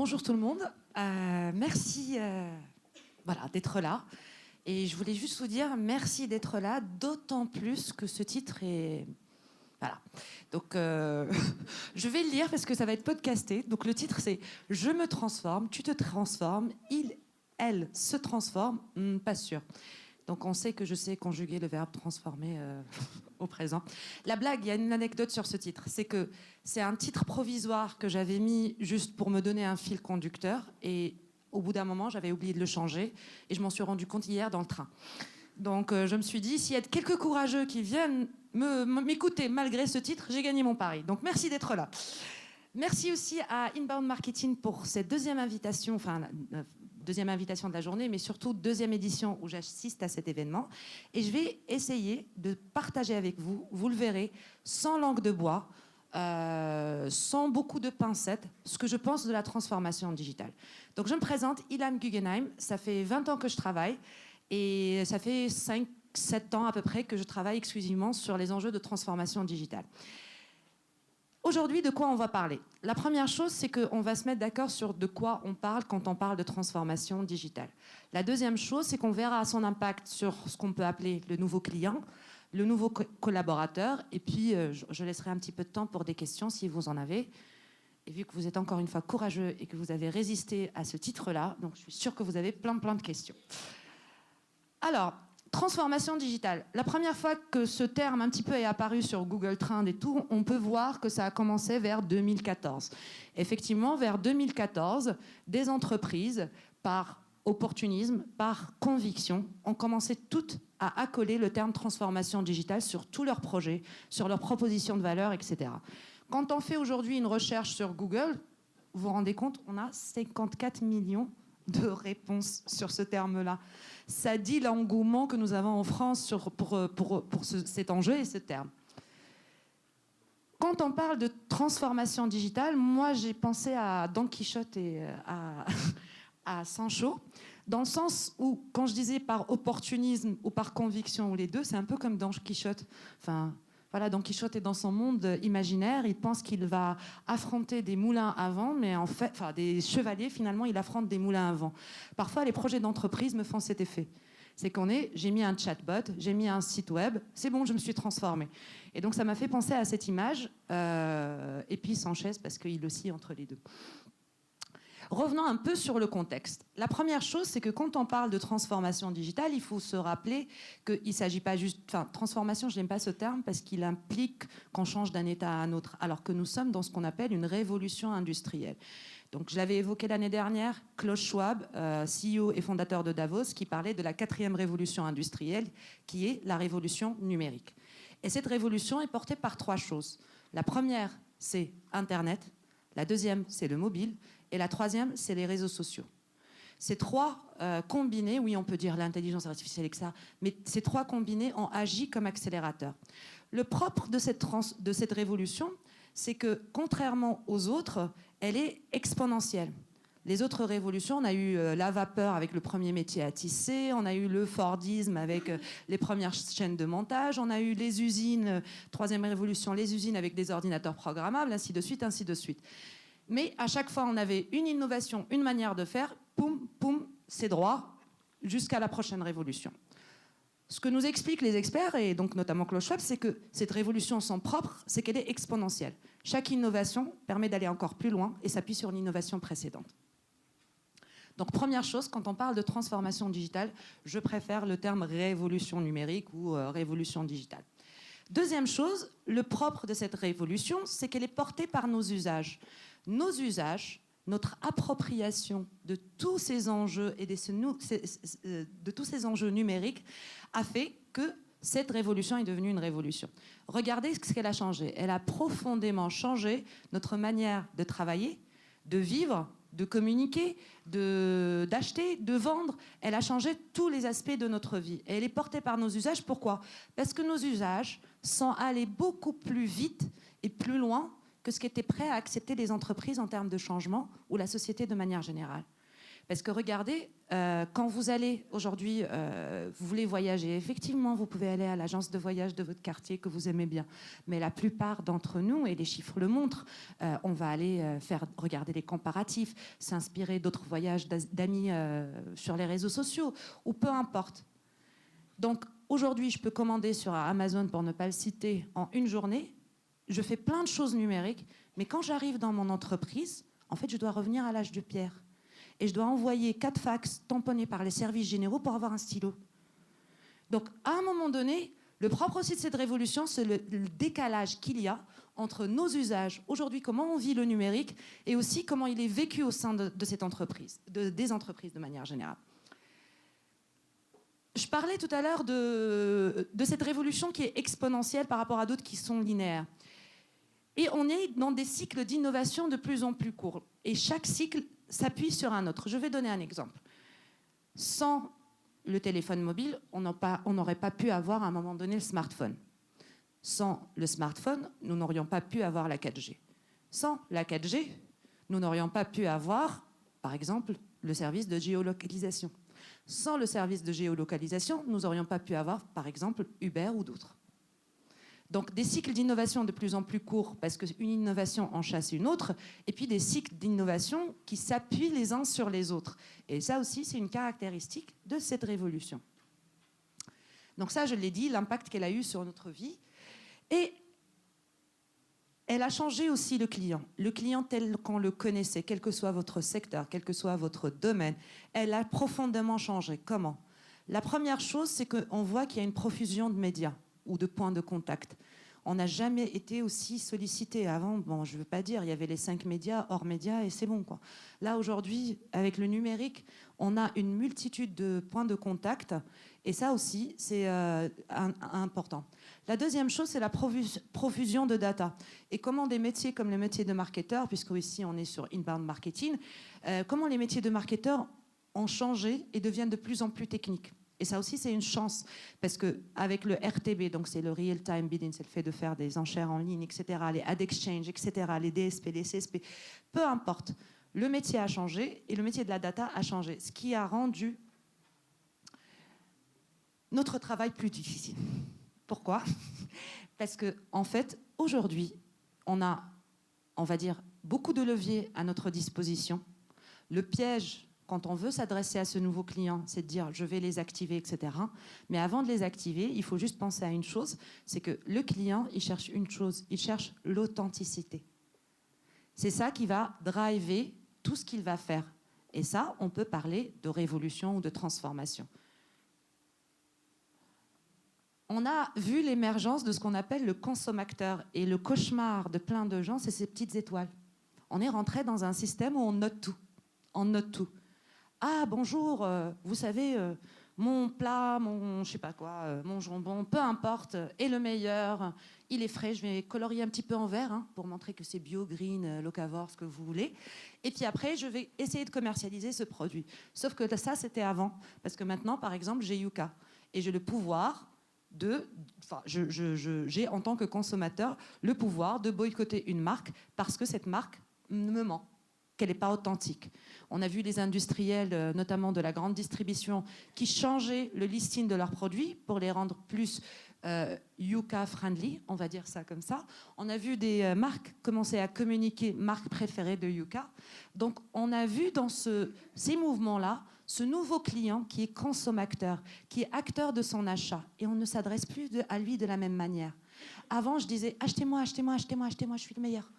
Bonjour tout le monde. Merci d'être là. Et je voulais juste vous dire merci d'être là, d'autant plus que ce titre est... Voilà. Donc, je vais le lire parce que ça va être podcasté. Donc, le titre, c'est « Je me transforme, tu te transformes, il, elle se transforme, pas sûr ». Donc, on sait que je sais conjuguer le verbe transformer au présent. La blague, il y a une anecdote sur ce titre. C'est que c'est un titre provisoire que j'avais mis juste pour me donner un fil conducteur. Et au bout d'un moment, j'avais oublié de le changer. Et je m'en suis rendu compte hier dans le train. Donc, je me suis dit, s'il y a quelques courageux qui viennent m'écouter malgré ce titre, j'ai gagné mon pari. Donc, merci d'être là. Merci aussi à Inbound Marketing pour cette deuxième invitation, deuxième invitation de la journée, mais surtout deuxième édition où j'assiste à cet événement. Et je vais essayer de partager avec vous, vous le verrez, sans langue de bois, sans beaucoup de pincettes, ce que je pense de la transformation digitale. Donc, je me présente, Ilham Guggenheim. Ça fait 20 ans que je travaille. Et ça fait 5-7 ans à peu près que je travaille exclusivement sur les enjeux de transformation digitale. Aujourd'hui, de quoi on va parler? La première chose, c'est qu'on va se mettre d'accord sur de quoi on parle quand on parle de transformation digitale. La deuxième chose, c'est qu'on verra son impact sur ce qu'on peut appeler le nouveau client, le nouveau collaborateur, et puis je laisserai un petit peu de temps pour des questions si vous en avez. Et vu que vous êtes encore une fois courageux et que vous avez résisté à ce titre-là, donc je suis sûre que vous avez plein de questions. Alors, transformation digitale. La première fois que ce terme un petit peu est apparu sur Google Trends et tout, on peut voir que ça a commencé vers 2014. Effectivement, vers 2014, des entreprises, par opportunisme, par conviction, ont commencé toutes à accoler le terme transformation digitale sur tous leurs projets, sur leurs propositions de valeur, etc. Quand on fait aujourd'hui une recherche sur Google, vous vous rendez compte, on a 54 millions de réponses sur ce terme-là. Ça dit l'engouement que nous avons en France pour cet enjeu et ce terme. Quand on parle de transformation digitale, moi j'ai pensé à Don Quichotte et à Sancho, dans le sens où, quand je disais par opportunisme ou par conviction, ou les deux, c'est un peu comme Don Quichotte. Voilà, Don Quichotte est dans son monde imaginaire, il pense qu'il va affronter des moulins à vent, mais en fait, des chevaliers, finalement, il affronte des moulins à vent. Parfois, les projets d'entreprise me font cet effet. C'est j'ai mis un chatbot, j'ai mis un site web, c'est bon, je me suis transformée. Et donc, ça m'a fait penser à cette image, et puis Sanchez, parce qu'il oscille entre les deux. Revenons un peu sur le contexte. La première chose, c'est que quand on parle de transformation digitale, il faut se rappeler qu'il ne s'agit pas juste... transformation, je n'aime pas ce terme parce qu'il implique qu'on change d'un état à un autre, alors que nous sommes dans ce qu'on appelle une révolution industrielle. Donc, je l'avais évoqué l'année dernière, Klaus Schwab, CEO et fondateur de Davos, qui parlait de la 4e révolution industrielle, qui est la révolution numérique. Et cette révolution est portée par 3 choses. La première, c'est Internet. La deuxième, c'est le mobile. Et la troisième, c'est les réseaux sociaux. Ces 3 combinés, oui, on peut dire l'intelligence artificielle et que ça, mais ces 3 combinés ont agi comme accélérateurs. Le propre de cette révolution, c'est que, contrairement aux autres, elle est exponentielle. Les autres révolutions, on a eu la vapeur avec le premier métier à tisser, on a eu le Fordisme avec les premières chaînes de montage, on a eu les usines, 3e révolution, les usines avec des ordinateurs programmables, ainsi de suite, ainsi de suite. Mais à chaque fois, on avait une innovation, une manière de faire, poum, poum, c'est droit, jusqu'à la prochaine révolution. Ce que nous expliquent les experts, et donc notamment Klaus Schwab, c'est que cette révolution, son propre, c'est qu'elle est exponentielle. Chaque innovation permet d'aller encore plus loin et s'appuie sur une innovation précédente. Donc, première chose, quand on parle de transformation digitale, je préfère le terme révolution numérique ou révolution digitale. Deuxième chose, le propre de cette révolution, c'est qu'elle est portée par nos usages. Nos usages, notre appropriation de tous ces enjeux et de tous ces enjeux numériques a fait que cette révolution est devenue une révolution. Regardez ce qu'elle a changé. Elle a profondément changé notre manière de travailler, de vivre, de communiquer, d'acheter, de vendre. Elle a changé tous les aspects de notre vie. Et elle est portée par nos usages. Pourquoi? Parce que nos usages sont allés beaucoup plus vite et plus loin que ce qu'étaient prêts à accepter les entreprises en termes de changement ou la société de manière générale. Parce que regardez, Quand vous allez aujourd'hui, vous voulez voyager, effectivement, vous pouvez aller à l'agence de voyage de votre quartier que vous aimez bien. Mais la plupart d'entre nous, et les chiffres le montrent, on va aller regarder les comparatifs, s'inspirer d'autres voyages d'amis sur les réseaux sociaux, ou peu importe. Donc aujourd'hui, je peux commander sur Amazon, pour ne pas le citer, en une journée. Je fais plein de choses numériques, mais quand j'arrive dans mon entreprise, en fait, je dois revenir à l'âge de pierre. Et je dois envoyer 4 fax tamponnés par les services généraux pour avoir un stylo. Donc, à un moment donné, le propre aussi de cette révolution, c'est le décalage qu'il y a entre nos usages, aujourd'hui, comment on vit le numérique, et aussi comment il est vécu au sein de cette entreprise, des entreprises de manière générale. Je parlais tout à l'heure de cette révolution qui est exponentielle par rapport à d'autres qui sont linéaires. Et on est dans des cycles d'innovation de plus en plus courts. Et chaque cycle s'appuie sur un autre. Je vais donner un exemple. Sans le téléphone mobile, on n'aurait pas pu avoir à un moment donné le smartphone. Sans le smartphone, nous n'aurions pas pu avoir la 4G. Sans la 4G, nous n'aurions pas pu avoir, par exemple, le service de géolocalisation. Sans le service de géolocalisation, nous n'aurions pas pu avoir, par exemple, Uber ou d'autres. Donc des cycles d'innovation de plus en plus courts, parce qu'une innovation en chasse une autre, et puis des cycles d'innovation qui s'appuient les uns sur les autres. Et ça aussi, c'est une caractéristique de cette révolution. Donc ça, je l'ai dit, l'impact qu'elle a eu sur notre vie. Et elle a changé aussi le client. Le client tel qu'on le connaissait, quel que soit votre secteur, quel que soit votre domaine, elle a profondément changé. Comment ? La première chose, c'est qu'on voit qu'il y a une profusion de médias ou de points de contact. On n'a jamais été aussi sollicité. Avant, bon, je ne veux pas dire, il y avait les 5 médias, hors médias, et c'est bon, quoi. Là, aujourd'hui, avec le numérique, on a une multitude de points de contact, et ça aussi, c'est important. La deuxième chose, c'est la profusion de data. Et comment des métiers comme le métier de marketeur, puisque ici on est sur inbound marketing, comment les métiers de marketeur ont changé et deviennent de plus en plus techniques. Et ça aussi, c'est une chance, parce qu'avec le RTB, donc c'est le real-time bidding, c'est le fait de faire des enchères en ligne, etc., les ad exchange, etc., les DSP, les CSP, peu importe, le métier a changé et le métier de la data a changé, ce qui a rendu notre travail plus difficile. Pourquoi ? Parce qu'en fait, aujourd'hui, on a, on va dire, beaucoup de leviers à notre disposition. Le piège, quand on veut s'adresser à ce nouveau client, c'est de dire je vais les activer, etc. Mais avant de les activer, il faut juste penser à une chose, c'est que le client, il cherche une chose, il cherche l'authenticité. C'est ça qui va driver tout ce qu'il va faire. Et ça, on peut parler de révolution ou de transformation. On a vu l'émergence de ce qu'on appelle le consommateur. Et le cauchemar de plein de gens, c'est ces petites étoiles. On est rentré dans un système où on note tout. On note tout. Ah, bonjour, vous savez, mon plat, mon je sais pas quoi, mon jambon, peu importe, est le meilleur. Il est frais, je vais colorier un petit peu en vert pour montrer que c'est bio, green, locavore, ce que vous voulez. Et puis après, je vais essayer de commercialiser ce produit. Sauf que ça, c'était avant. Parce que maintenant, par exemple, j'ai Yuka. Et j'ai le pouvoir j'ai en tant que consommateur le pouvoir de boycotter une marque parce que cette marque me ment, qu'elle n'est pas authentique. On a vu les industriels, notamment de la grande distribution, qui changeaient le listing de leurs produits pour les rendre plus Yuka-friendly, on va dire ça comme ça. On a vu des marques commencer à communiquer marque préférée de Yuka. Donc on a vu dans ces mouvements-là ce nouveau client qui est consommateur, qui est acteur de son achat. Et on ne s'adresse plus à lui de la même manière. Avant, je disais achetez-moi, achetez-moi, achetez-moi, achetez-moi, je suis le meilleur.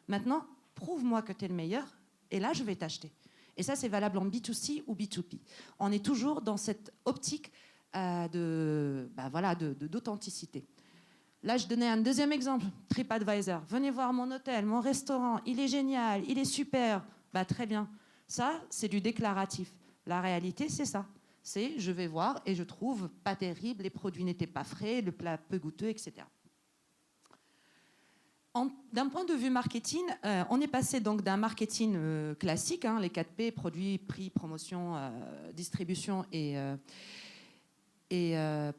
Maintenant, prouve-moi que tu es le meilleur et là, je vais t'acheter. Et ça, c'est valable en B2C ou B2B. On est toujours dans cette optique d'authenticité. Là, je donnais un deuxième exemple, TripAdvisor. Venez voir mon hôtel, mon restaurant, il est génial, il est super. Très bien. Ça, c'est du déclaratif. La réalité, c'est ça. C'est je vais voir et je trouve pas terrible, les produits n'étaient pas frais, le plat peu goûteux, etc. D'un point de vue marketing, on est passé donc d'un marketing classique, les 4P, produits, prix, promotion, distribution et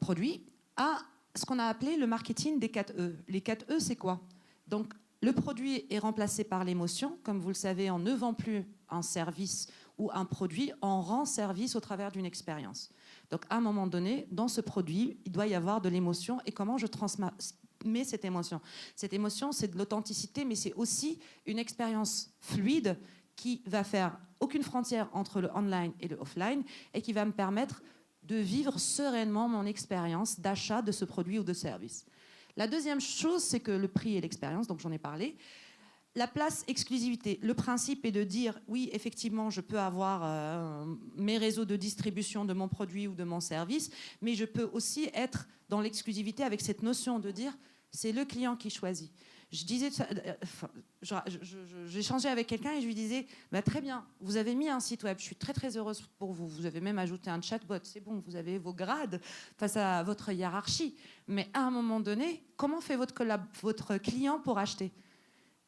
produits, à ce qu'on a appelé le marketing des 4E. Les 4E, c'est quoi ? Donc, le produit est remplacé par l'émotion. Comme vous le savez, on ne vend plus un service où un produit en rend service au travers d'une expérience. Donc à un moment donné, dans ce produit, il doit y avoir de l'émotion. Et comment je transmets cette émotion? Cette émotion, c'est de l'authenticité, mais c'est aussi une expérience fluide qui va faire aucune frontière entre le online et le offline et qui va me permettre de vivre sereinement mon expérience d'achat de ce produit ou de service. La deuxième chose, c'est que le prix et l'expérience, donc j'en ai parlé. La place exclusivité, le principe est de dire oui, effectivement, je peux avoir mes réseaux de distribution de mon produit ou de mon service, mais je peux aussi être dans l'exclusivité avec cette notion de dire c'est le client qui choisit. Je disais, j'échangeais avec quelqu'un et je lui disais bah, très bien, vous avez mis un site web, je suis très très heureuse pour vous. Vous avez même ajouté un chatbot, c'est bon, vous avez vos grades face à votre hiérarchie. Mais à un moment donné, comment fait votre client pour acheter?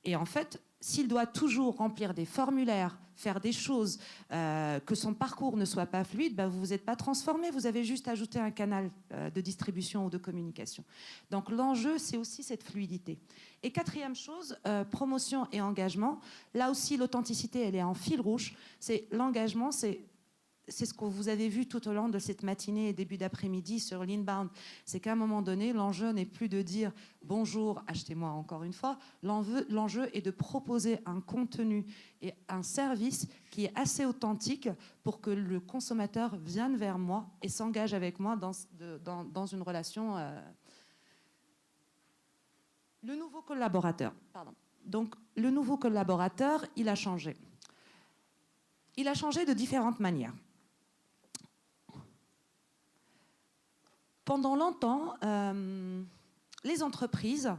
Et en fait, s'il doit toujours remplir des formulaires, faire des choses, que son parcours ne soit pas fluide, bah, vous ne vous êtes pas transformé, vous avez juste ajouté un canal de distribution ou de communication. Donc l'enjeu, c'est aussi cette fluidité. Et quatrième chose, promotion et engagement. Là aussi, l'authenticité, elle est en fil rouge. C'est l'engagement, c'est ce que vous avez vu tout au long de cette matinée et début d'après-midi sur l'Inbound. C'est qu'à un moment donné, l'enjeu n'est plus de dire « bonjour, achetez-moi encore une fois ». L'enjeu est de proposer un contenu et un service qui est assez authentique pour que le consommateur vienne vers moi et s'engage avec moi dans une relation. Le nouveau collaborateur, pardon. Donc, le nouveau collaborateur, il a changé. Il a changé de différentes manières. Pendant longtemps, les entreprises,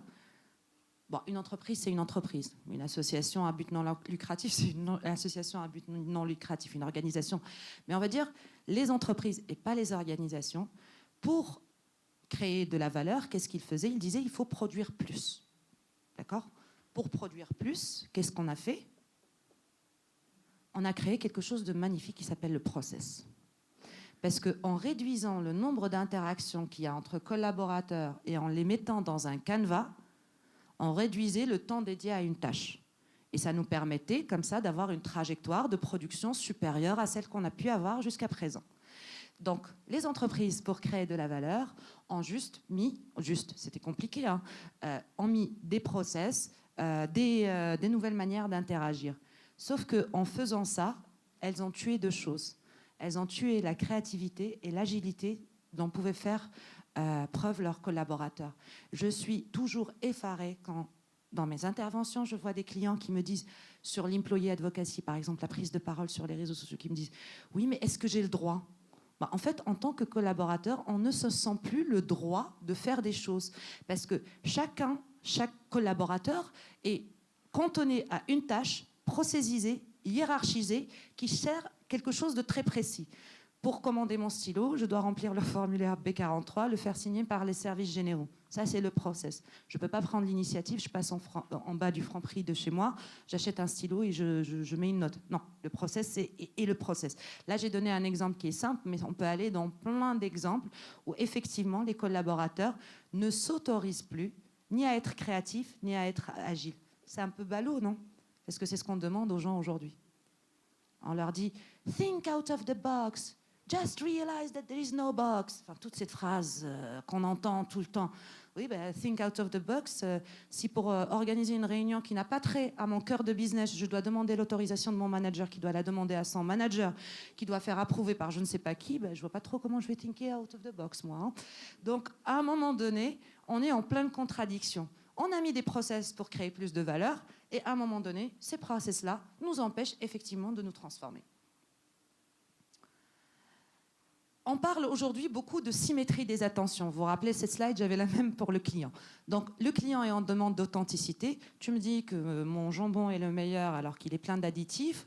bon, une entreprise, c'est une entreprise. Une association à but non lucratif, c'est une association à but non lucratif, une organisation. Mais on va dire les entreprises et pas les organisations, pour créer de la valeur, qu'est-ce qu'ils faisaient? Ils disaient il faut produire plus. D'accord? Pour produire plus, qu'est-ce qu'on a fait? On a créé quelque chose de magnifique qui s'appelle le process. Parce qu'en réduisant le nombre d'interactions qu'il y a entre collaborateurs et en les mettant dans un canevas, on réduisait le temps dédié à une tâche. Et ça nous permettait, comme ça, d'avoir une trajectoire de production supérieure à celle qu'on a pu avoir jusqu'à présent. Donc, les entreprises, pour créer de la valeur, ont c'était compliqué, hein, ont mis des process, des nouvelles manières d'interagir. Sauf qu'en faisant ça, elles ont tué deux choses. Elles ont tué la créativité et l'agilité dont pouvaient faire preuve leurs collaborateurs. Je suis toujours effarée quand, dans mes interventions, je vois des clients qui me disent, sur l'employee advocacy, par exemple, la prise de parole sur les réseaux sociaux, qui me disent « Oui, mais est-ce que j'ai le droit ?» En fait, en tant que collaborateur, on ne se sent plus le droit de faire des choses. Parce que chaque collaborateur est cantonné à une tâche, processisée, hiérarchisée, qui sert quelque chose de très précis. Pour commander mon stylo, je dois remplir le formulaire B43, le faire signer par les services généraux. Ça, c'est le process. Je ne peux pas prendre l'initiative, je passe en bas du Franprix de chez moi, j'achète un stylo et je mets une note. Non, le process, c'est le process. Là, j'ai donné un exemple qui est simple, mais on peut aller dans plein d'exemples où, effectivement, les collaborateurs ne s'autorisent plus ni à être créatifs, ni à être agiles. C'est un peu ballot, non? Parce que c'est ce qu'on demande aux gens aujourd'hui. On leur dit « Think out of the box ». Just realize that there is no box. Enfin, toutes ces phrases qu'on entend tout le temps. Oui, ben, think out of the box. Si pour organiser une réunion qui n'a pas trait à mon cœur de business, je dois demander l'autorisation de mon manager, qui doit la demander à son manager, qui doit faire approuver par je ne sais pas qui, ben, je ne vois pas trop comment je vais thinker out of the box, moi. Hein. Donc, à un moment donné, on est en pleine contradiction. On a mis des process pour créer plus de valeur, et à un moment donné, ces process-là nous empêchent effectivement de nous transformer. On parle aujourd'hui beaucoup de symétrie des attentions. Vous vous rappelez cette slide, j'avais la même pour le client. Donc, le client est en demande d'authenticité. Tu me dis que mon jambon est le meilleur alors qu'il est plein d'additifs.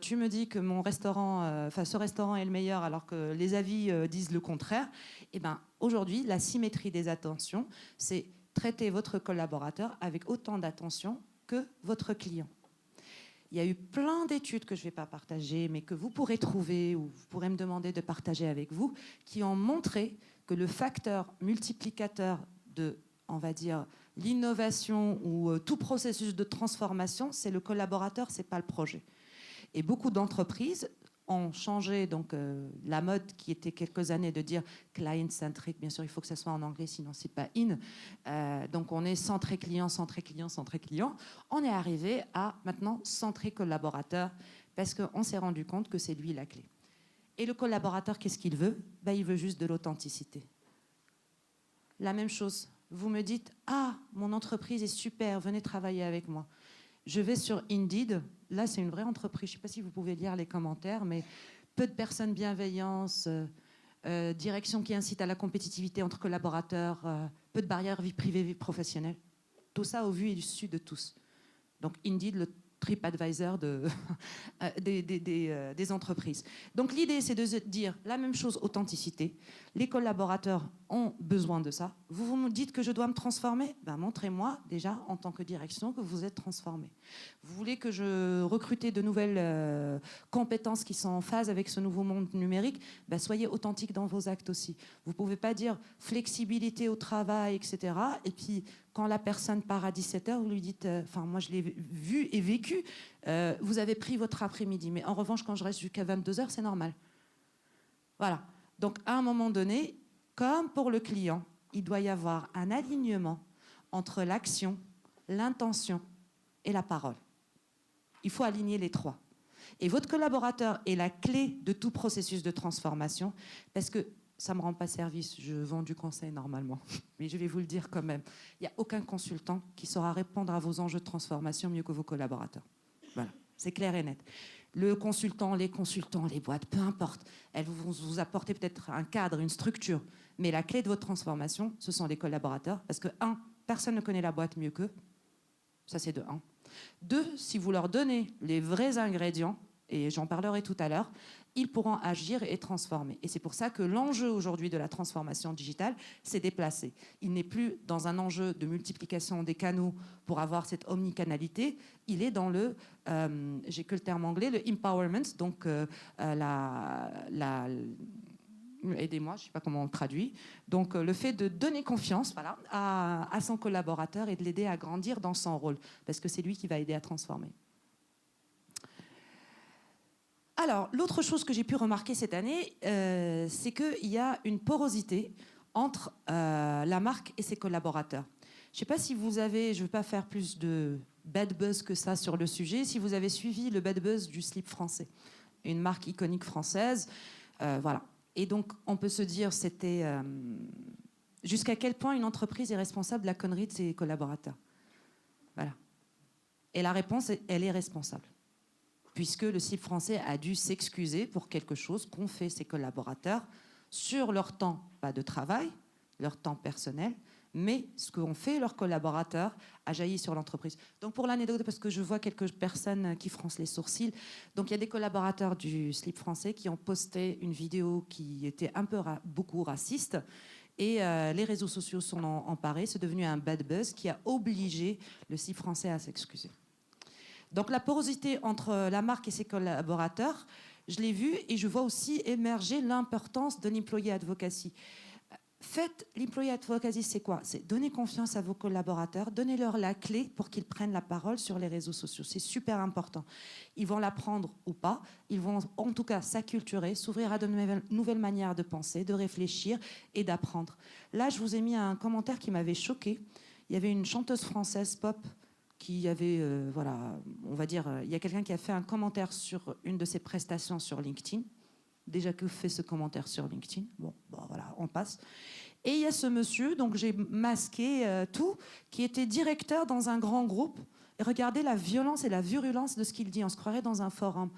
Tu me dis que mon restaurant, ce restaurant est le meilleur alors que les avis disent le contraire. Eh ben, aujourd'hui, la symétrie des attentions, c'est traiter votre collaborateur avec autant d'attention que votre client. Il y a eu plein d'études que je ne vais pas partager, mais que vous pourrez trouver ou vous pourrez me demander de partager avec vous, qui ont montré que le facteur multiplicateur de, on va dire, l'innovation ou tout processus de transformation, c'est le collaborateur, ce n'est pas le projet. Et beaucoup d'entreprises ont changé donc, la mode qui était quelques années de dire client-centric. Bien sûr, il faut que ça soit en anglais, sinon c'est pas in. Donc on est centré client, centré client, centré client. On est arrivé à maintenant centré collaborateur parce qu'on s'est rendu compte que c'est lui la clé. Et le collaborateur, qu'est-ce qu'il veut? Il veut juste de l'authenticité. La même chose. Vous me dites, ah, mon entreprise est super, venez travailler avec moi. Je vais sur Indeed. Là, c'est une vraie entreprise. Je ne sais pas si vous pouvez lire les commentaires, mais peu de personnes bienveillance, direction qui incite à la compétitivité entre collaborateurs, peu de barrières vie privée, vie professionnelle. Tout ça au vu et du su de tous. Donc Indeed, le TripAdvisor des entreprises. Donc l'idée, c'est de dire la même chose, authenticité. Les collaborateurs ont besoin de ça. Vous me dites que je dois me transformer? Montrez-moi déjà en tant que direction que vous êtes transformé. Vous voulez que je recrute de nouvelles compétences qui sont en phase avec ce nouveau monde numérique? Soyez authentique dans vos actes aussi. Vous ne pouvez pas dire flexibilité au travail, etc. Et puis, quand la personne part à 17h, vous lui dites, moi je l'ai vu et vécu, vous avez pris votre après-midi. Mais en revanche, quand je reste jusqu'à 22h, c'est normal. Voilà. Donc, à un moment donné, comme pour le client, il doit y avoir un alignement entre l'action, l'intention et la parole. Il faut aligner les trois. Et votre collaborateur est la clé de tout processus de transformation, parce que ça ne me rend pas service, je vends du conseil normalement, mais je vais vous le dire quand même. Il n'y a aucun consultant qui saura répondre à vos enjeux de transformation mieux que vos collaborateurs. Voilà, c'est clair et net. Le consultant, les boîtes, peu importe, elles vont vous apporter peut-être un cadre, une structure, mais la clé de votre transformation, ce sont les collaborateurs, parce que, personne ne connaît la boîte mieux qu'eux, ça c'est de 1. 2, si vous leur donnez les vrais ingrédients, et j'en parlerai tout à l'heure, ils pourront agir et transformer. Et c'est pour ça que l'enjeu aujourd'hui de la transformation digitale s'est déplacé. Il n'est plus dans un enjeu de multiplication des canaux pour avoir cette omnicanalité, il est dans le, j'ai que le terme anglais, le empowerment, donc aidez-moi, je ne sais pas comment on le traduit. Donc, le fait de donner confiance à son collaborateur et de l'aider à grandir dans son rôle, parce que c'est lui qui va aider à transformer. Alors, l'autre chose que j'ai pu remarquer cette année, c'est qu'il y a une porosité entre la marque et ses collaborateurs. Je ne sais pas si vous avez, je ne veux pas faire plus de bad buzz que ça sur le sujet, si vous avez suivi le bad buzz du slip français, une marque iconique française, voilà. Et donc, on peut se dire, c'était jusqu'à quel point une entreprise est responsable de la connerie de ses collaborateurs. Voilà. Et la réponse, elle est responsable. Puisque le slip français a dû s'excuser pour quelque chose qu'ont fait ses collaborateurs sur leur temps, pas de travail, leur temps personnel, mais ce qu'ont fait leurs collaborateurs a jailli sur l'entreprise. Donc pour l'anecdote, parce que je vois quelques personnes qui froncent les sourcils, donc il y a des collaborateurs du slip français qui ont posté une vidéo qui était beaucoup raciste, et les réseaux sociaux sont emparés, c'est devenu un bad buzz qui a obligé le slip français à s'excuser. Donc la porosité entre la marque et ses collaborateurs, je l'ai vu, et je vois aussi émerger l'importance de l'employee advocacy. Faites l'employee advocacy, c'est quoi? C'est donner confiance à vos collaborateurs, donnez-leur la clé pour qu'ils prennent la parole sur les réseaux sociaux. C'est super important. Ils vont l'apprendre ou pas, ils vont en tout cas s'acculturer, s'ouvrir à de nouvelles manières de penser, de réfléchir et d'apprendre. Là, je vous ai mis un commentaire qui m'avait choqué. Il y avait une chanteuse française pop qui avait, on va dire, il y a quelqu'un qui a fait un commentaire sur une de ses prestations sur LinkedIn. Déjà que fait ce commentaire sur LinkedIn, bon, voilà, on passe. Et il y a ce monsieur, donc j'ai masqué tout, qui était directeur dans un grand groupe. Et regardez la violence et la virulence de ce qu'il dit. On se croirait dans un forum.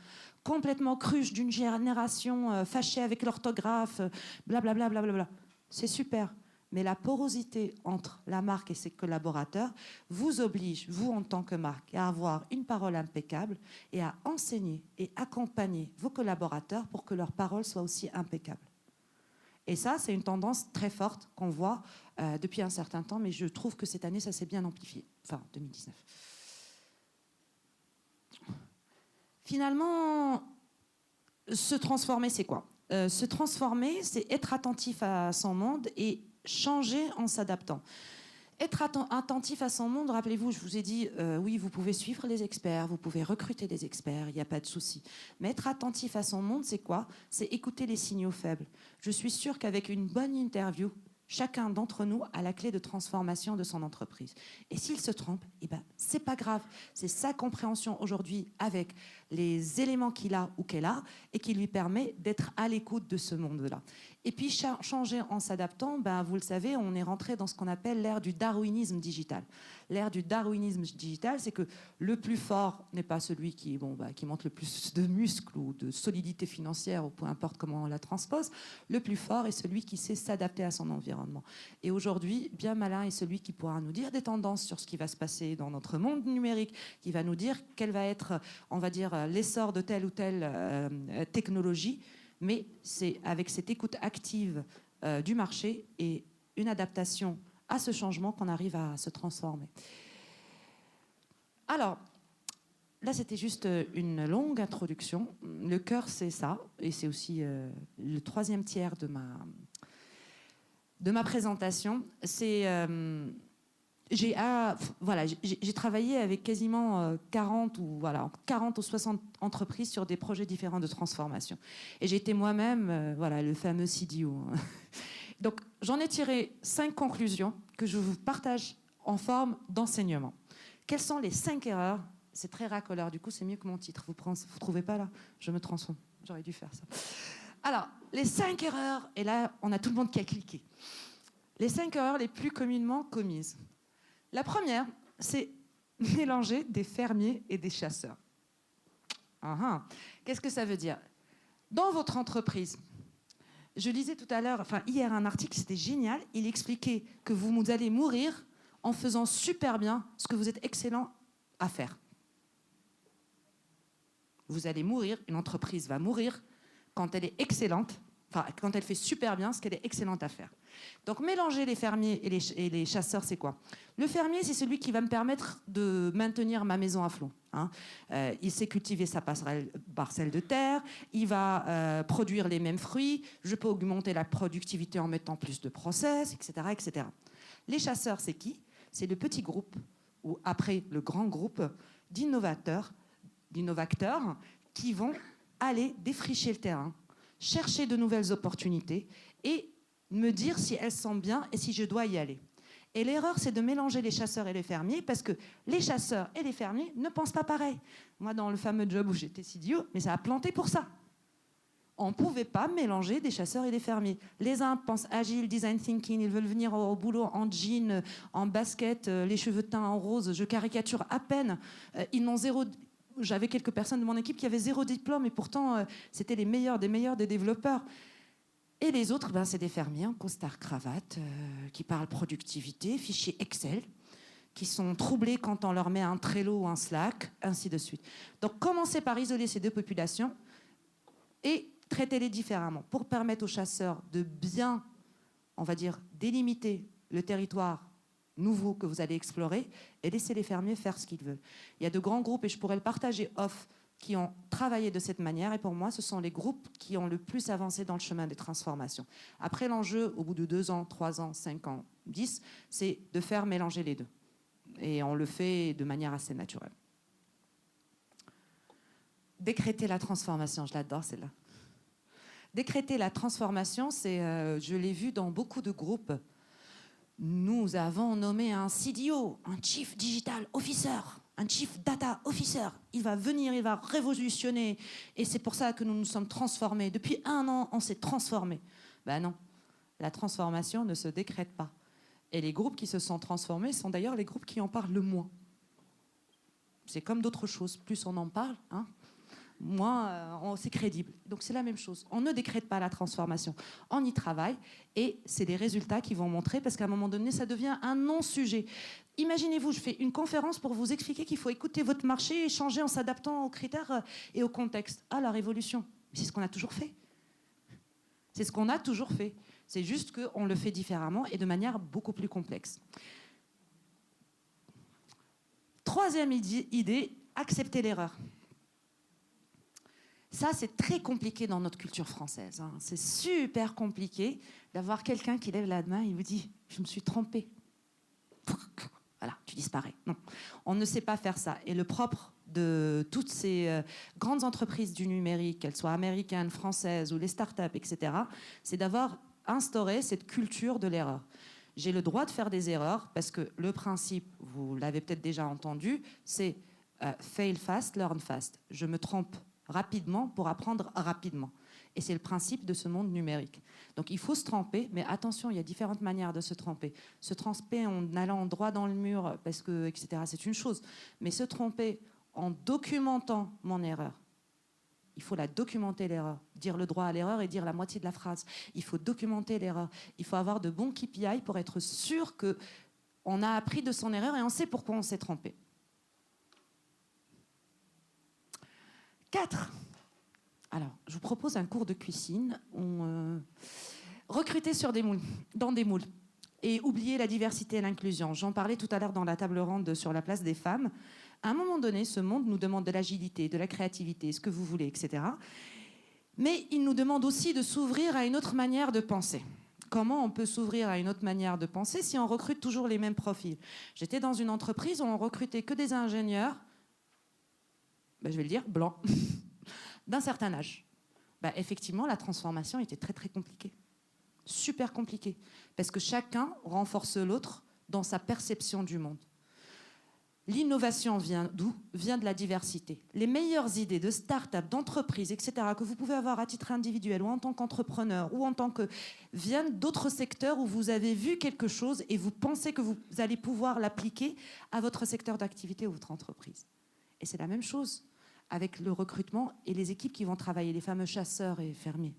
Complètement cruche d'une génération fâchée avec l'orthographe, blablabla. Bla. C'est super. Mais la porosité entre la marque et ses collaborateurs vous oblige, vous en tant que marque, à avoir une parole impeccable et à enseigner et accompagner vos collaborateurs pour que leur parole soit aussi impeccable. Et ça, c'est une tendance très forte qu'on voit depuis un certain temps, mais je trouve que cette année, ça s'est bien amplifié. Enfin, 2019. Finalement, se transformer, c'est quoi? Se transformer, c'est être attentif à son monde et changer en s'adaptant. Être attentif à son monde, rappelez-vous, je vous ai dit, oui, vous pouvez suivre les experts, vous pouvez recruter des experts, il n'y a pas de souci. Mais être attentif à son monde, c'est quoi? C'est écouter les signaux faibles. Je suis sûre qu'avec une bonne interview, chacun d'entre nous a la clé de transformation de son entreprise. Et s'il se trompe, eh ben, c'est pas grave. C'est sa compréhension aujourd'hui avec les éléments qu'il a ou qu'elle a et qui lui permet d'être à l'écoute de ce monde-là. Et puis changer en s'adaptant, ben, vous le savez, on est rentré dans ce qu'on appelle l'ère du darwinisme digital. L'ère du darwinisme digital, c'est que le plus fort n'est pas celui qui montre le plus de muscles ou de solidité financière, ou peu importe comment on la transpose. Le plus fort est celui qui sait s'adapter à son environnement. Et aujourd'hui, bien malin est celui qui pourra nous dire des tendances sur ce qui va se passer dans notre monde numérique, qui va nous dire quel va être, on va dire, l'essor de telle ou telle technologie. Mais c'est avec cette écoute active du marché et une adaptation à ce changement qu'on arrive à se transformer. Alors, là, c'était juste une longue introduction. Le cœur, c'est ça. Et c'est aussi le troisième tiers de ma présentation. C'est... J'ai travaillé avec quasiment 40 ou 60 entreprises sur des projets différents de transformation. Et j'ai été moi-même le fameux CDO. Donc, j'en ai tiré 5 conclusions que je vous partage en forme d'enseignement. Quelles sont les 5 erreurs? C'est très racoleur, du coup, c'est mieux que mon titre. Vous ne trouvez pas là? Je me transforme. J'aurais dû faire ça. Alors, les 5 erreurs, et là, on a tout le monde qui a cliqué. Les 5 erreurs les plus communément commises. La première, c'est mélanger des fermiers et des chasseurs. Qu'est-ce que ça veut dire? Dans votre entreprise, je lisais tout à l'heure, hier, un article, c'était génial. Il expliquait que vous allez mourir en faisant super bien ce que vous êtes excellent à faire. Vous allez mourir, une entreprise va mourir quand elle est excellente, quand elle fait super bien ce qu'elle est excellente à faire. Donc, mélanger les fermiers et les chasseurs, c'est quoi? Le fermier, c'est celui qui va me permettre de maintenir ma maison à flot. Il sait cultiver sa parcelle de terre, il va produire les mêmes fruits, je peux augmenter la productivité en mettant plus de process, etc., etc. Les chasseurs, c'est qui? C'est le petit groupe, ou après le grand groupe d'innovateurs qui vont aller défricher le terrain, chercher de nouvelles opportunités et me dire si elles sont bien et si je dois y aller. Et l'erreur, c'est de mélanger les chasseurs et les fermiers parce que les chasseurs et les fermiers ne pensent pas pareil. Moi, dans le fameux job où j'étais CDO, mais ça a planté pour ça. On ne pouvait pas mélanger des chasseurs et des fermiers. Les uns pensent agile, design thinking, ils veulent venir au boulot en jean, en basket, les cheveux teints en rose, je caricature à peine. Ils n'ont zéro... J'avais quelques personnes de mon équipe qui avaient 0 diplôme et pourtant, c'était les meilleurs des développeurs. Et les autres, c'est des fermiers en costard cravate, qui parlent productivité, fichiers Excel, qui sont troublés quand on leur met un Trello ou un Slack, ainsi de suite. Donc, commencez par isoler ces deux populations et traitez-les différemment pour permettre aux chasseurs de bien, on va dire, délimiter le territoire nouveau que vous allez explorer et laisser les fermiers faire ce qu'ils veulent. Il y a de grands groupes, et je pourrais le partager off, qui ont travaillé de cette manière. Et pour moi, ce sont les groupes qui ont le plus avancé dans le chemin des transformations. Après, l'enjeu, au bout de 2 ans, 3 ans, 5 ans, 10, c'est de faire mélanger les deux. Et on le fait de manière assez naturelle. Décréter la transformation, je l'adore celle-là. Décréter la transformation, c'est, je l'ai vu dans beaucoup de groupes. Nous avons nommé un CDO, un Chief Digital Officer, un Chief Data Officer. Il va venir, il va révolutionner. Et c'est pour ça que nous nous sommes transformés. Depuis 1 an, on s'est transformés. Non, la transformation ne se décrète pas. Et les groupes qui se sont transformés sont d'ailleurs les groupes qui en parlent le moins. C'est comme d'autres choses. Plus on en parle, moins c'est crédible. Donc c'est la même chose. On ne décrète pas la transformation. On y travaille et c'est les résultats qui vont montrer parce qu'à un moment donné, ça devient un non-sujet. Imaginez-vous, je fais une conférence pour vous expliquer qu'il faut écouter votre marché et changer en s'adaptant aux critères et au contexte. La révolution, c'est ce qu'on a toujours fait. C'est ce qu'on a toujours fait. C'est juste qu'on le fait différemment et de manière beaucoup plus complexe. Troisième idée, accepter l'erreur. Ça, c'est très compliqué dans notre culture française. C'est super compliqué d'avoir quelqu'un qui lève la main et vous dit « je me suis trompé ». voilà, tu disparais. Non, on ne sait pas faire ça. Et le propre de toutes ces grandes entreprises du numérique, qu'elles soient américaines, françaises ou les startups, etc., c'est d'avoir instauré cette culture de l'erreur. J'ai le droit de faire des erreurs parce que le principe, vous l'avez peut-être déjà entendu, c'est fail fast, learn fast. Je me trompe rapidement pour apprendre rapidement. Et c'est le principe de ce monde numérique. Donc il faut se tromper, mais attention, il y a différentes manières de se tromper. Se tromper en allant droit dans le mur, parce que, etc., c'est une chose. Mais se tromper en documentant mon erreur. Il faut la documenter, l'erreur. Dire le droit à l'erreur et dire la moitié de la phrase. Il faut documenter l'erreur. Il faut avoir de bons KPI pour être sûr qu'on a appris de son erreur et on sait pourquoi on s'est trompé. 4. Alors, je vous propose un cours de cuisine. Recruter dans des moules. Et oublier la diversité et l'inclusion. J'en parlais tout à l'heure dans la table ronde sur la place des femmes. À un moment donné, ce monde nous demande de l'agilité, de la créativité, ce que vous voulez, etc. Mais il nous demande aussi de s'ouvrir à une autre manière de penser. Comment on peut s'ouvrir à une autre manière de penser si on recrute toujours les mêmes profils? J'étais dans une entreprise où on recrutait que des ingénieurs, je vais le dire, blancs, d'un certain âge. Effectivement, la transformation était très très compliquée. Super compliquée. Parce que chacun renforce l'autre dans sa perception du monde. L'innovation vient d'où? Vient de la diversité. Les meilleures idées de start-up, d'entreprise, etc., que vous pouvez avoir à titre individuel ou en tant qu'entrepreneur ou en tant que... viennent d'autres secteurs où vous avez vu quelque chose et vous pensez que vous allez pouvoir l'appliquer à votre secteur d'activité ou votre entreprise. Et c'est la même chose avec le recrutement et les équipes qui vont travailler, les fameux chasseurs et fermiers.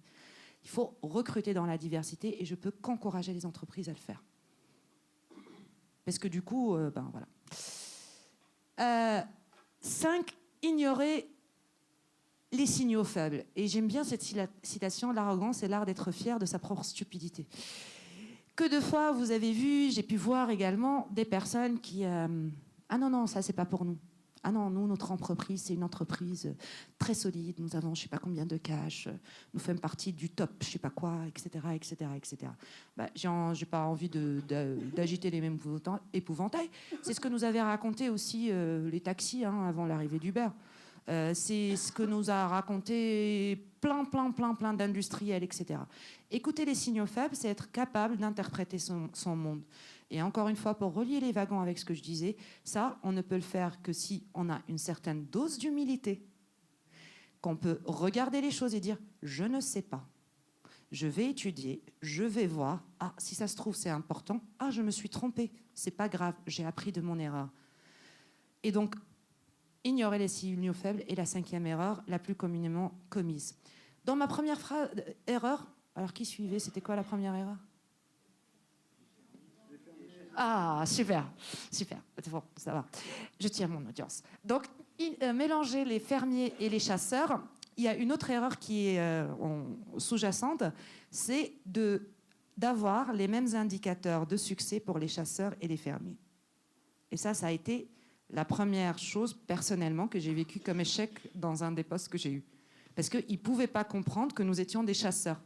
Il faut recruter dans la diversité et je peux qu'encourager les entreprises à le faire. Parce que du coup, voilà. 5. Ignorer les signaux faibles. Et j'aime bien cette citation, l'arrogance est l'art d'être fier de sa propre stupidité. Que de fois vous avez vu, j'ai pu voir également des personnes qui... ah non, ça c'est pas pour nous. Ah non, nous, notre entreprise, c'est une entreprise très solide. Nous avons je ne sais pas combien de cash. Nous faisons partie du top, je ne sais pas quoi, etc., etc., etc. J'ai pas envie d'agiter les mêmes épouvantails. C'est ce que nous avaient raconté aussi les taxis avant l'arrivée d'Uber. C'est ce que nous a raconté plein d'industriels, etc. Écouter les signaux faibles, c'est être capable d'interpréter son monde. Et encore une fois, pour relier les wagons avec ce que je disais, ça, on ne peut le faire que si on a une certaine dose d'humilité, qu'on peut regarder les choses et dire « je ne sais pas, je vais étudier, je vais voir, ah, si ça se trouve, c'est important, ah, je me suis trompée, c'est pas grave, j'ai appris de mon erreur. » Et donc, ignorer les signaux faibles est la 5e erreur la plus communément commise. Dans ma première erreur, alors qui suivait? C'était quoi la première erreur? Ah, super. Bon, ça va. Je tiens mon audience. Donc, mélanger les fermiers et les chasseurs, il y a une autre erreur qui est sous-jacente, c'est d'avoir les mêmes indicateurs de succès pour les chasseurs et les fermiers. Et ça a été la première chose, personnellement, que j'ai vécu comme échec dans un des postes que j'ai eu. Parce qu'ils ne pouvaient pas comprendre que nous étions des chasseurs.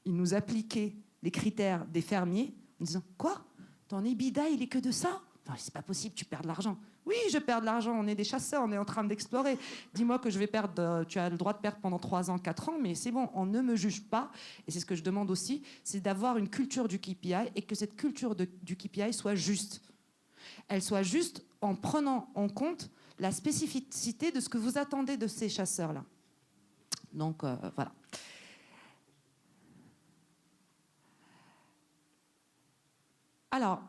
Ils nous appliquaient les critères des fermiers en disant « Quoi ? Ton EBITDA, il est que de ça ? Non, c'est pas possible, tu perds de l'argent. » Oui, je perds de l'argent, on est des chasseurs, on est en train d'explorer. Dis-moi que je vais perdre, tu as le droit de perdre pendant 3 ans, 4 ans, mais c'est bon, on ne me juge pas. Et c'est ce que je demande aussi, c'est d'avoir une culture du KPI et que cette culture du KPI soit juste. Elle soit juste en prenant en compte la spécificité de ce que vous attendez de ces chasseurs-là. Donc, voilà. Alors,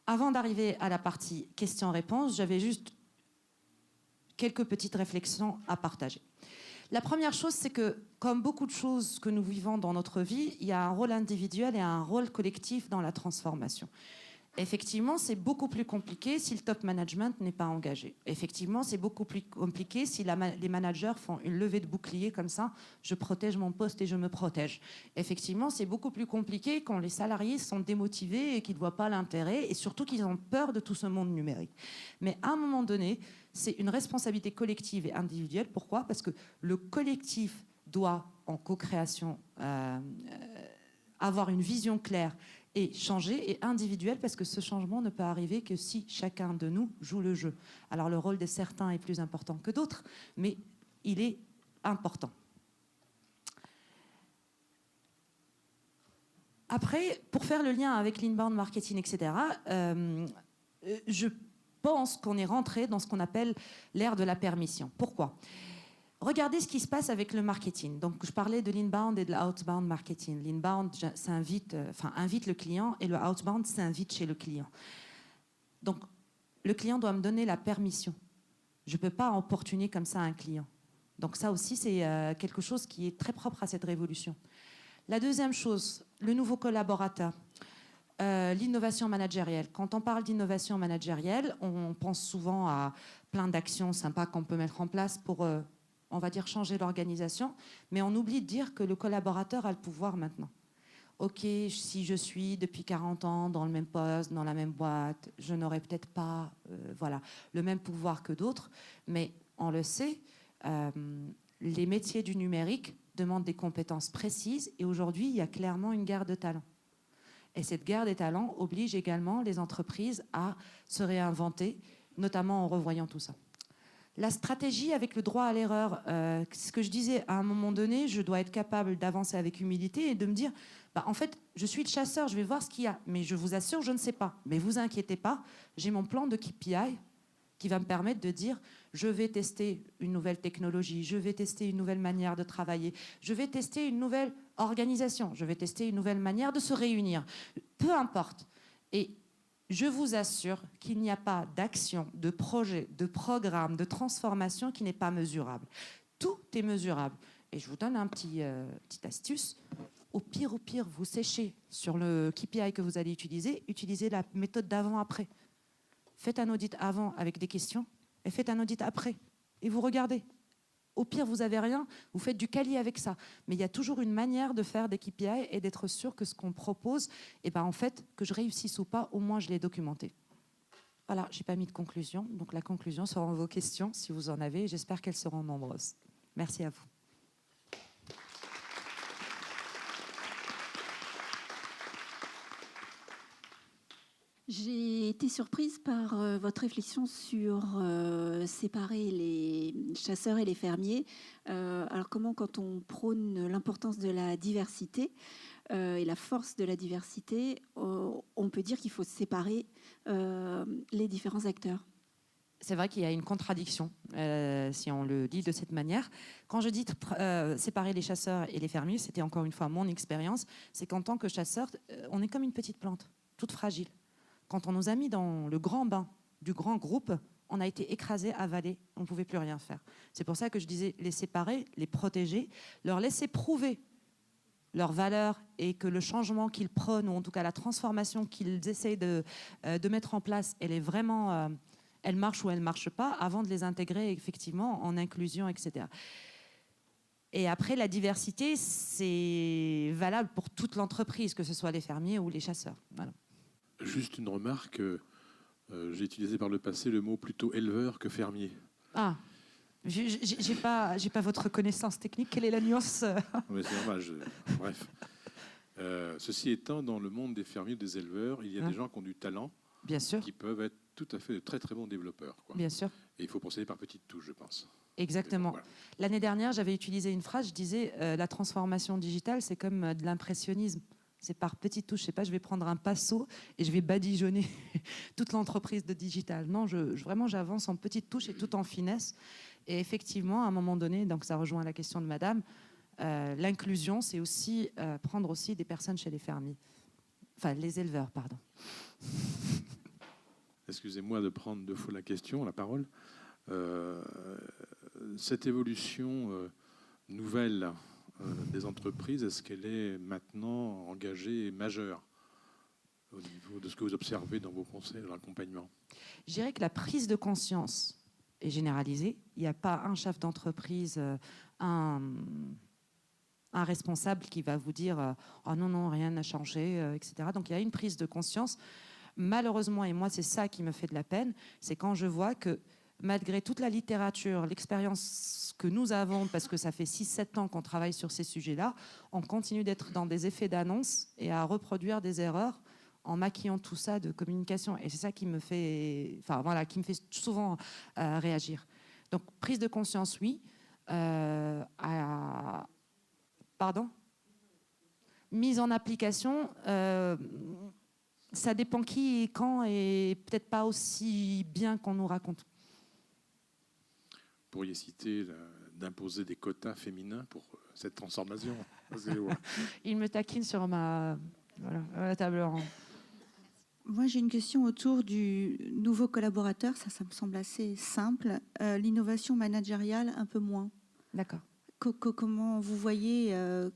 avant d'arriver à la partie questions-réponses, j'avais juste quelques petites réflexions à partager. La première chose, c'est que, comme beaucoup de choses que nous vivons dans notre vie, il y a un rôle individuel et un rôle collectif dans la transformation. Effectivement, c'est beaucoup plus compliqué si le top management n'est pas engagé. Effectivement, c'est beaucoup plus compliqué si les managers font une levée de bouclier comme ça, je protège mon poste et je me protège. Effectivement, c'est beaucoup plus compliqué quand les salariés sont démotivés et qu'ils ne voient pas l'intérêt et surtout qu'ils ont peur de tout ce monde numérique. Mais à un moment donné, c'est une responsabilité collective et individuelle. Pourquoi ? Parce que le collectif doit, en co-création, avoir une vision claire Et changer est individuel parce que ce changement ne peut arriver que si chacun de nous joue le jeu. Alors le rôle de certains est plus important que d'autres, mais il est important. Après, pour faire le lien avec l'inbound marketing, etc., je pense qu'on est rentré dans ce qu'on appelle l'ère de la permission. Pourquoi ? Regardez ce qui se passe avec le marketing. Donc, je parlais de l'inbound et de l'outbound marketing. L'inbound, ça invite le client, et le outbound, ça invite chez le client. Donc, le client doit me donner la permission. Je ne peux pas importuner comme ça un client. Donc, ça aussi, c'est quelque chose qui est très propre à cette révolution. La deuxième chose, le nouveau collaborateur. L'innovation managérielle. Quand on parle d'innovation managérielle, on pense souvent à plein d'actions sympas qu'on peut mettre en place pour... on va dire changer l'organisation, mais on oublie de dire que le collaborateur a le pouvoir maintenant. Ok, si je suis depuis 40 ans dans le même poste, dans la même boîte, je n'aurai peut-être pas le même pouvoir que d'autres, mais on le sait, les métiers du numérique demandent des compétences précises, et aujourd'hui, il y a clairement une guerre de talents. Et cette guerre des talents oblige également les entreprises à se réinventer, notamment en revoyant tout ça. La stratégie avec le droit à l'erreur, ce que je disais, à un moment donné, je dois être capable d'avancer avec humilité et de me dire, en fait, je suis le chasseur, je vais voir ce qu'il y a, mais je vous assure, je ne sais pas. Mais vous inquiétez pas, j'ai mon plan de KPI qui va me permettre de dire, je vais tester une nouvelle technologie, je vais tester une nouvelle manière de travailler, je vais tester une nouvelle organisation, je vais tester une nouvelle manière de se réunir. Peu importe. Et je vous assure qu'il n'y a pas d'action, de projet, de programme, de transformation qui n'est pas mesurable. Tout est mesurable. Et je vous donne un petite astuce. Au pire, vous séchez sur le KPI que vous allez utiliser, utilisez la méthode d'avant-après. Faites un audit avant avec des questions et faites un audit après. Et vous regardez. Au pire, vous n'avez rien, vous faites du quali avec ça. Mais il y a toujours une manière de faire des KPI et d'être sûr que ce qu'on propose, en fait, que je réussisse ou pas, au moins je l'ai documenté. Voilà, je n'ai pas mis de conclusion. Donc la conclusion sera vos questions, si vous en avez. J'espère qu'elles seront nombreuses. Merci à vous. J'ai été surprise par votre réflexion sur séparer les chasseurs et les fermiers. Alors comment, quand on prône l'importance de la diversité et la force de la diversité, on peut dire qu'il faut séparer les différents acteurs? C'est vrai qu'il y a une contradiction, si on le dit de cette manière. Quand je dis séparer les chasseurs et les fermiers, c'était encore une fois mon expérience, c'est qu'en tant que chasseur, on est comme une petite plante, toute fragile. Quand on nous a mis dans le grand bain du grand groupe, on a été écrasé, avalé, on ne pouvait plus rien faire. C'est pour ça que je disais les séparer, les protéger, leur laisser prouver leurs valeurs et que le changement qu'ils prônent, ou en tout cas la transformation qu'ils essayent de mettre en place, elle est vraiment, elle marche ou elle ne marche pas, avant de les intégrer effectivement en inclusion, etc. Et après, la diversité, c'est valable pour toute l'entreprise, que ce soit les fermiers ou les chasseurs. Voilà. Juste une remarque, j'ai utilisé par le passé le mot plutôt éleveur que fermier. Ah, j'ai pas votre connaissance technique. Quelle est la nuance? Mais c'est normal. Bref. Ceci étant, dans le monde des fermiers, des éleveurs, il y a des gens qui ont du talent, bien sûr, qui peuvent être tout à fait de très très bons développeurs, quoi. Bien sûr. Et il faut procéder par petites touches, je pense. Exactement. Voilà. L'année dernière, j'avais utilisé une phrase, je disais la transformation digitale, c'est comme de l'impressionnisme. C'est par petites touches. Je sais pas, je vais prendre un pinceau et je vais badigeonner toute l'entreprise de digital. Non, vraiment, j'avance en petites touches et tout en finesse. Et effectivement, à un moment donné, donc ça rejoint la question de Madame, l'inclusion, c'est aussi prendre aussi des personnes chez les fermiers. Enfin, les éleveurs, pardon. Excusez-moi de prendre deux fois la parole. Cette évolution nouvelle des entreprises, est-ce qu'elle est maintenant engagée et majeure au niveau de ce que vous observez dans vos conseils, dans l'accompagnement? Je dirais que la prise de conscience est généralisée. Il n'y a pas un chef d'entreprise, un responsable qui va vous dire « Oh non, rien n'a changé, etc. » Donc il y a une prise de conscience. Malheureusement, et moi c'est ça qui me fait de la peine, c'est quand je vois que malgré toute la littérature, l'expérience que nous avons, parce que ça fait 6-7 ans qu'on travaille sur ces sujets-là, on continue d'être dans des effets d'annonce et à reproduire des erreurs en maquillant tout ça de communication. Et c'est ça qui me fait, qui me fait souvent réagir. Donc, prise de conscience, oui. Pardon ? Mise en application, ça dépend qui et quand, et peut-être pas aussi bien qu'on nous raconte. Vous pourriez citer d'imposer des quotas féminins pour cette transformation. Il me taquine sur ma table ronde. Moi, j'ai une question autour du nouveau collaborateur. Ça me semble assez simple. L'innovation managériale, un peu moins. D'accord. Comment vous voyez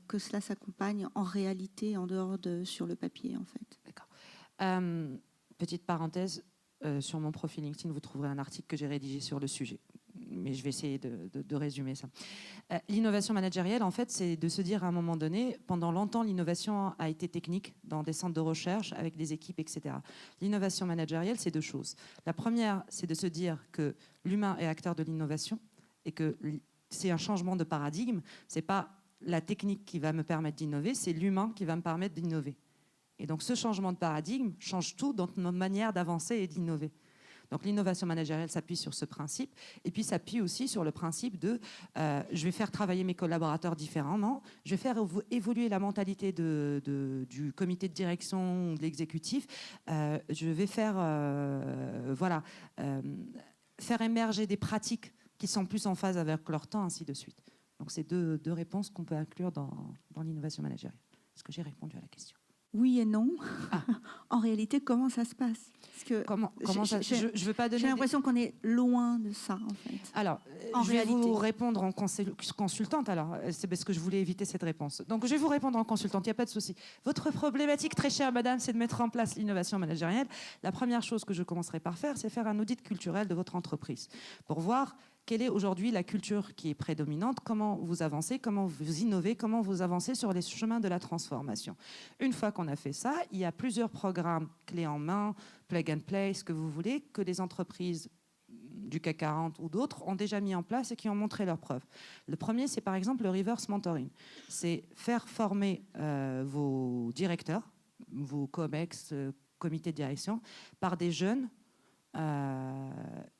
que cela s'accompagne en réalité, en dehors de sur le papier, en fait? D'accord. Petite parenthèse, sur mon profil LinkedIn, vous trouverez un article que j'ai rédigé sur le sujet. Mais je vais essayer de résumer ça. L'innovation managériale, en fait, c'est de se dire à un moment donné, pendant longtemps, l'innovation a été technique dans des centres de recherche, avec des équipes, etc. L'innovation managériale, c'est deux choses. La première, c'est de se dire que l'humain est acteur de l'innovation et que c'est un changement de paradigme. Ce n'est pas la technique qui va me permettre d'innover, c'est l'humain qui va me permettre d'innover. Et donc, ce changement de paradigme change tout dans notre manière d'avancer et d'innover. Donc l'innovation managériale s'appuie sur ce principe et puis s'appuie aussi sur le principe de je vais faire travailler mes collaborateurs différemment, je vais faire évoluer la mentalité du comité de direction ou de l'exécutif, je vais faire faire émerger des pratiques qui sont plus en phase avec leur temps, ainsi de suite. Donc c'est deux réponses qu'on peut inclure dans l'innovation managériale. Est-ce que j'ai répondu à la question ? Oui et non. En réalité, comment ça se passe? Parce que comment ça, je veux pas donner. J'ai l'impression qu'on est loin de ça, en fait. Alors, je vais vous répondre en consultante. Alors, c'est parce que je voulais éviter cette réponse. Donc, je vais vous répondre en consultante. Il n'y a pas de souci. Votre problématique, très chère madame, c'est de mettre en place l'innovation managériale. La première chose que je commencerai par faire, c'est faire un audit culturel de votre entreprise pour voir quelle est aujourd'hui la culture qui est prédominante, comment vous avancez, comment vous innovez, comment vous avancez sur les chemins de la transformation. Une fois qu'on a fait ça, il y a plusieurs programmes clés en main, plug and play, ce que vous voulez, que les entreprises du CAC 40 ou d'autres ont déjà mis en place et qui ont montré leurs preuves. Le premier, c'est par exemple le reverse mentoring. C'est faire former vos directeurs, vos COMEX, comités de direction, par des jeunes,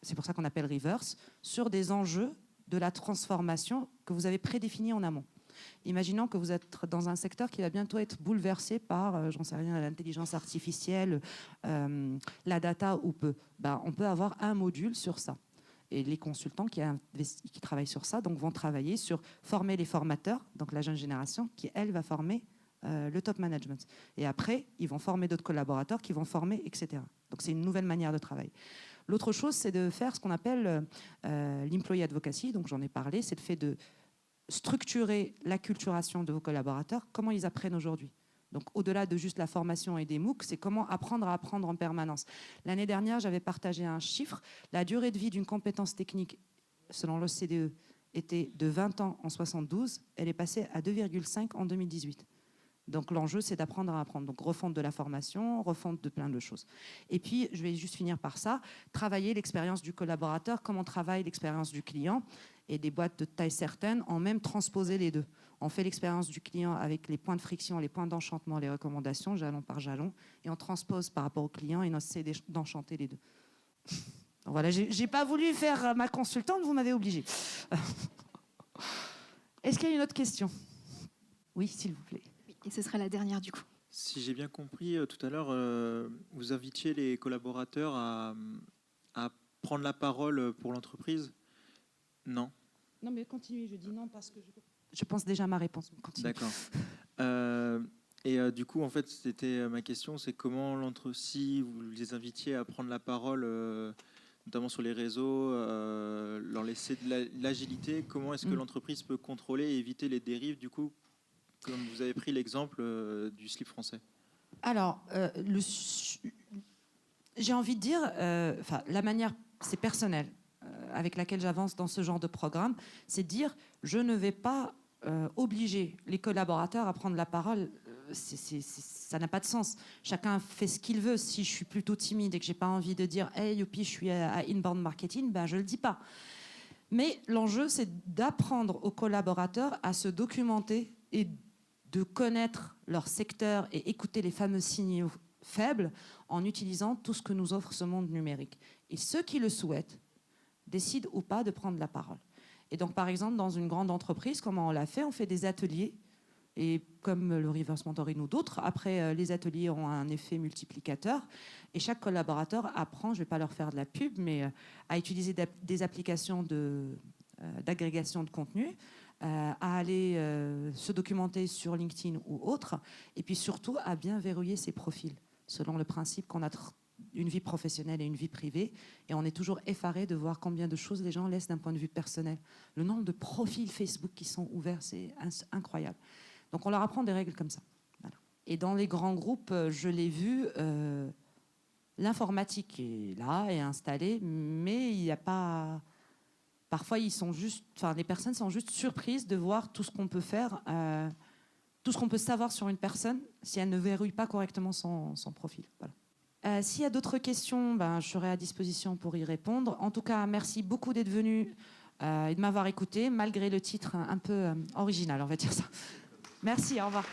c'est pour ça qu'on appelle reverse, sur des enjeux de la transformation que vous avez prédéfinis en amont. Imaginons que vous êtes dans un secteur qui va bientôt être bouleversé par, j'en sais rien, l'intelligence artificielle, la data ou peu. On peut avoir un module sur ça. Et les consultants qui travaillent sur ça vont travailler sur former les formateurs, donc la jeune génération, qui, elle, va former le top management. Et après, ils vont former d'autres collaborateurs qui vont former, etc. Donc, c'est une nouvelle manière de travailler. L'autre chose, c'est de faire ce qu'on appelle l'employee advocacy. Donc, j'en ai parlé. C'est le fait de structurer l'acculturation de vos collaborateurs, comment ils apprennent aujourd'hui. Donc, au-delà de juste la formation et des MOOC, c'est comment apprendre à apprendre en permanence. L'année dernière, j'avais partagé un chiffre. La durée de vie d'une compétence technique, selon l'OCDE, était de 20 ans en 72. Elle est passée à 2,5 en 2018. Donc l'enjeu, c'est d'apprendre à apprendre. Donc refonte de la formation, refonte de plein de choses. Et puis, je vais juste finir par ça, travailler l'expérience du collaborateur, comment on travaille l'expérience du client, et des boîtes de taille certaine ont même transposé les deux. On fait l'expérience du client avec les points de friction, les points d'enchantement, les recommandations, jalon par jalon, et on transpose par rapport au client et on essaie d'enchanter les deux. Donc voilà, j'ai pas voulu faire ma consultante, vous m'avez obligé. Est-ce qu'il y a une autre question? Oui, s'il vous plaît. Et ce sera la dernière du coup. Si j'ai bien compris, tout à l'heure, vous invitiez les collaborateurs à prendre la parole pour l'entreprise. Non. Non, mais continuez, je dis non parce que je pense déjà à ma réponse. Continue. D'accord. Du coup, en fait, c'était ma question, c'est comment si vous les invitiez à prendre la parole, notamment sur les réseaux, leur laisser de l'agilité, comment est-ce que l'entreprise peut contrôler et éviter les dérives, du coup, comme vous avez pris l'exemple du slip français? Alors, j'ai envie de dire, la manière, c'est personnel, avec laquelle j'avance dans ce genre de programme, c'est de dire, je ne vais pas obliger les collaborateurs à prendre la parole ça n'a pas de sens. Chacun fait ce qu'il veut. Si je suis plutôt timide et que j'ai pas envie de dire « Hey, youpi, je suis à inbound marketing », ben, je le dis pas. Mais l'enjeu, c'est d'apprendre aux collaborateurs à se documenter et de connaître leur secteur et écouter les fameux signaux faibles en utilisant tout ce que nous offre ce monde numérique. Et ceux qui le souhaitent décident ou pas de prendre la parole. Et donc, par exemple, dans une grande entreprise, comment on l'a fait ? On fait des ateliers. Et comme le reverse mentoring ou d'autres, après, les ateliers ont un effet multiplicateur. Et chaque collaborateur apprend, je ne vais pas leur faire de la pub, mais à utiliser des applications d'agrégation de contenu, à aller se documenter sur LinkedIn ou autre, et puis surtout à bien verrouiller ses profils, selon le principe qu'on a une vie professionnelle et une vie privée, et on est toujours effaré de voir combien de choses les gens laissent d'un point de vue personnel. Le nombre de profils Facebook qui sont ouverts, c'est incroyable. Donc on leur apprend des règles comme ça. Voilà. Et dans les grands groupes, je l'ai vu, l'informatique est là, est installée, mais il n'y a pas... Parfois, les personnes sont juste surprises de voir tout ce qu'on peut faire, tout ce qu'on peut savoir sur une personne si elle ne verrouille pas correctement son profil. Voilà. S'il y a d'autres questions, je serai à disposition pour y répondre. En tout cas, merci beaucoup d'être venu et de m'avoir écouté, malgré le titre un peu original, on va dire ça. Merci, au revoir.